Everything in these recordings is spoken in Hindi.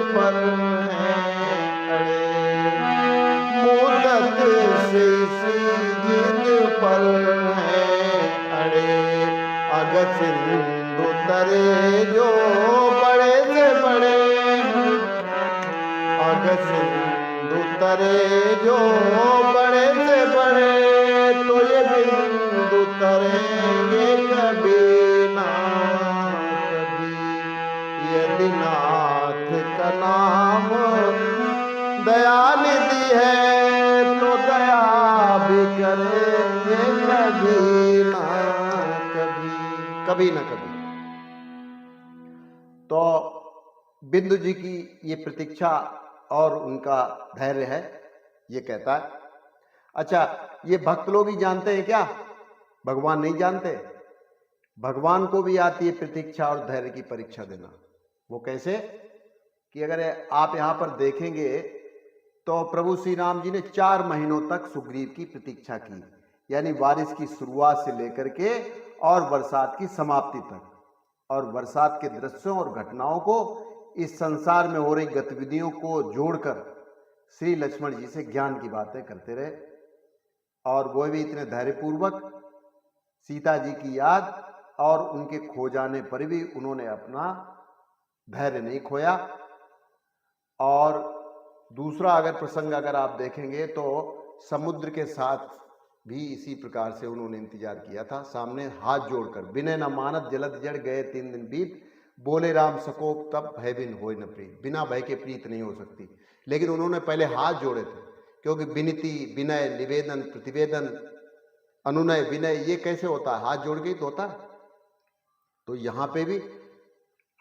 पर हैं अड़े, मुद्दत से इसी जिद पर हैं अड़े। अगस्त सिंधु तरे जो बड़े से बड़े, अगस्त सिंधु तरे जो बड़े से बड़े, तो ये बिंदु तरेंगे कभी ना कभी। यदि नाथ का नाम दयानिधि है, तो दया भी करेंगे कभी ना कभी, कभी ना कभी। तो बिंदु जी की ये प्रतीक्षा और उनका धैर्य है, ये कहता है। अच्छा, ये भक्त लोग ही जानते हैं क्या? भगवान नहीं जानते? भगवान को भी आती है प्रतीक्षा और धैर्य की परीक्षा देना। वो कैसे कि अगर आप यहां पर देखेंगे तो प्रभु श्री राम जी ने 4 महीनों तक सुग्रीव की प्रतीक्षा की, यानी बारिश की शुरुआत से लेकर के और बरसात की समाप्ति तक, और बरसात के दृश्यों और घटनाओं को, इस संसार में हो रही गतिविधियों को जोड़कर श्री लक्ष्मण जी से ज्ञान की बातें करते रहे। और वो भी इतने धैर्यपूर्वक सीता जी की याद और उनके खो जाने पर भी उन्होंने अपना धैर्य नहीं खोया। और दूसरा अगर प्रसंग अगर आप देखेंगे तो समुद्र के साथ भी इसी प्रकार से उन्होंने इंतजार किया था, सामने हाथ जोड़कर। विनय न मानत जलद जड़ गए 3 दिन बीत, बोले राम सकोप तब भय बिन होय न प्रीत। बिना भय के प्रीत नहीं हो सकती, लेकिन उन्होंने पहले हाथ जोड़े थे, क्योंकि विनती, विनय, निवेदन, प्रतिवेदन, अनुनय, विनय, ये कैसे होता है? हाथ जोड़ के ही तो होता है। तो यहाँ पे भी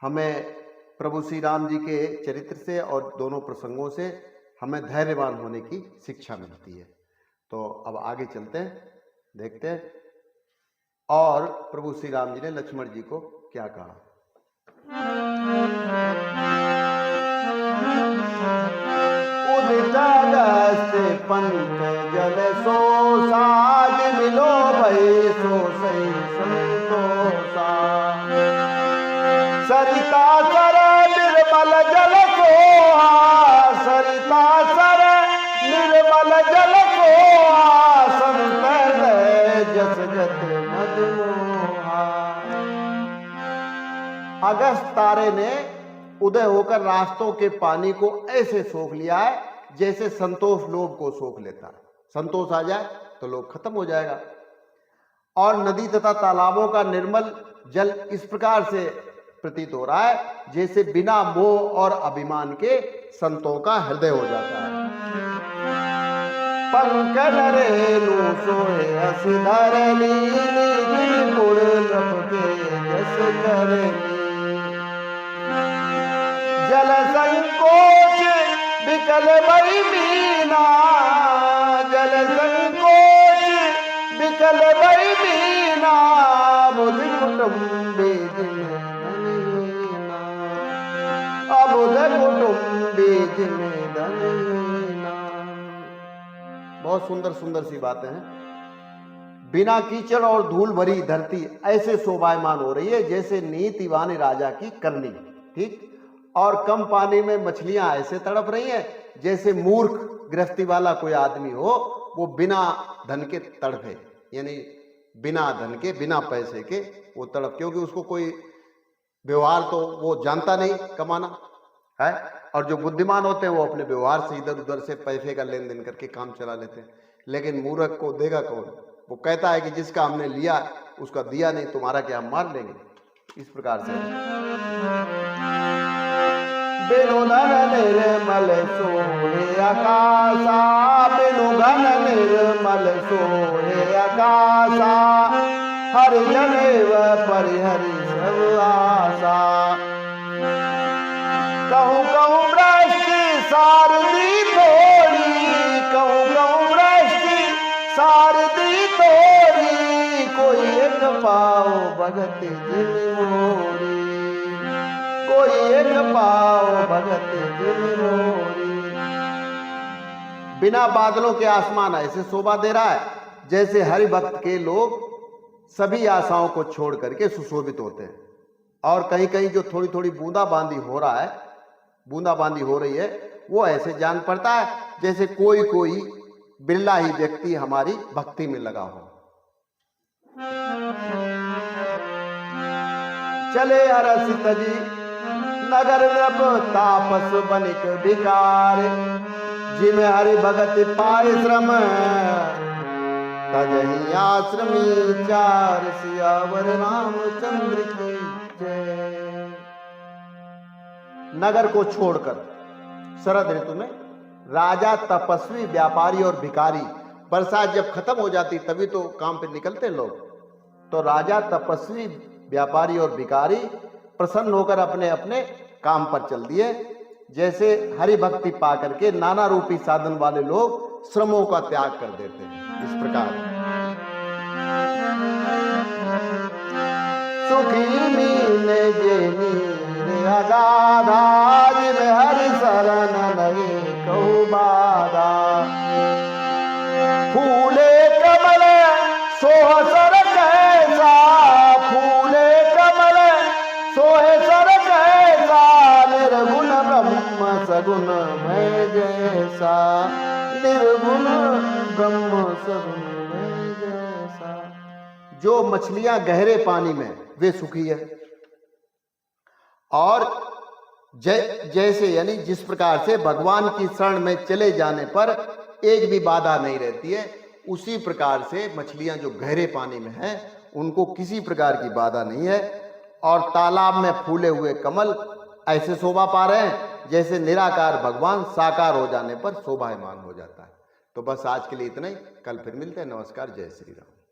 हमें प्रभु श्री राम जी के चरित्र से और दोनों प्रसंगों से हमें धैर्यवान होने की शिक्षा मिलती है। तो अब आगे चलते हैं, देखते हैं और प्रभु श्री राम जी ने लक्ष्मण जी को क्या कहा। उदिता अगस्त पंथ जल सो, साज मिलो भई सो सही संतोषा। सरिता सर निर्मल जल सोहा, सरिता सर निर्मल जल सोहा, संत जस जत मदमोहा। अगस्त तारे ने उदय होकर रास्तों के पानी को ऐसे सोख लिया है जैसे संतोष लोभ को सोख लेता है। संतोष आ जाए तो लोभ खत्म हो जाएगा। और नदी तथा तालाबों का निर्मल जल इस प्रकार से प्रतीत हो रहा है जैसे बिना मोह और अभिमान के संतों का हृदय हो जाता है। पंकज रेणु सोए हस धरली, गुण लपके जस करली। जल संकोच विकल भई मीना, जल संकोच विकल भई मीना। बुध कुटुम्बी जिमें धनहीना, अबुध कुटुम्बी जिमें धनहीना। बहुत सुंदर सुंदर सी बातें हैं। बिना कीचड़ और धूल भरी धरती ऐसे शोभायमान हो रही है जैसे नीतिवान राजा की करनी, ठीक। और कम पानी में मछलियां ऐसे तड़प रही हैं जैसे मूर्ख गृहस्थी वाला कोई आदमी हो, वो बिना धन के तड़पे, यानी बिना धन के, बिना पैसे के वो तड़प, क्योंकि उसको कोई व्यवहार तो वो जानता नहीं कमाना है। और जो बुद्धिमान होते हैं वो अपने व्यवहार से इधर उधर से पैसे का लेन देन करके काम चला लेते हैं। लेकिन मूर्ख को देगा कौन? वो कहता है कि जिसका हमने लिया उसका दिया नहीं, तुम्हारा क्या हम मार लेंगे। इस प्रकार से बिनु धन निर्मल सोहे आकाशा, बिनु धन निर्मल सोहे आकाशा। हरि जनेव परिहरि सब आशा। कहूँ कहूँ भ्रष्टि सारदी थोड़ी, कहूँ कहूँ भ्रष्टि सारदी थोड़ी। कोई एक पाओ भगत जिन मोरी, कोई एक पाओ भगत जिन मोरी। बिना बादलों के आसमान ऐसे शोभा दे रहा है जैसे हरि भक्त के लोग सभी आशाओं को छोड़ करके सुशोभित होते हैं। और कहीं कहीं जो थोड़ी थोड़ी बूंदा बांदी हो रहा है बूंदाबांदी हो रही है, वो ऐसे जान पड़ता है जैसे कोई कोई बिरला ही व्यक्ति हमारी भक्ति में लगा हो। चले अरस तजी नगर नभ तापस बनिक भिकार, जिमे हरि भगत पाए श्रम तजहि आश्रमी चार, सियावर रामचंद्र की जय। नगर को छोड़कर शरद ऋतु में राजा, तपस्वी, व्यापारी और भिखारी, बरसात जब खत्म हो जाती तभी तो काम पे निकलते लोग, तो राजा, तपस्वी, व्यापारी और भिखारी प्रसन्न होकर अपने अपने काम पर चल दिए। जैसे हरि भक्ति पा करके नाना रूपी साधन वाले लोग श्रमों का त्याग कर देते हैं। इस प्रकार सुखी मीने जे नीर अगाधा, जिमे हरि शरण नहीं कहु बाधा। फूले कमल सोह सर कैसा, फूले कमल सोहे सर कैसा, निर्गुण ब्रह्म सगुण मैं जैसा, निर्गुण ब्रह्म सगुण मैं जैसा। जो मछलियां गहरे पानी में वे सुखी है, और जैसे यानी जिस प्रकार से भगवान की शरण में चले जाने पर एक भी बाधा नहीं रहती है, उसी प्रकार से मछलियां जो गहरे पानी में हैं उनको किसी प्रकार की बाधा नहीं है। और तालाब में फूले हुए कमल ऐसे शोभा पा रहे हैं जैसे निराकार भगवान साकार हो जाने पर शोभायमान हो जाता है। तो बस आज के लिए इतना ही, कल फिर मिलते हैं। नमस्कार, जय श्री राम।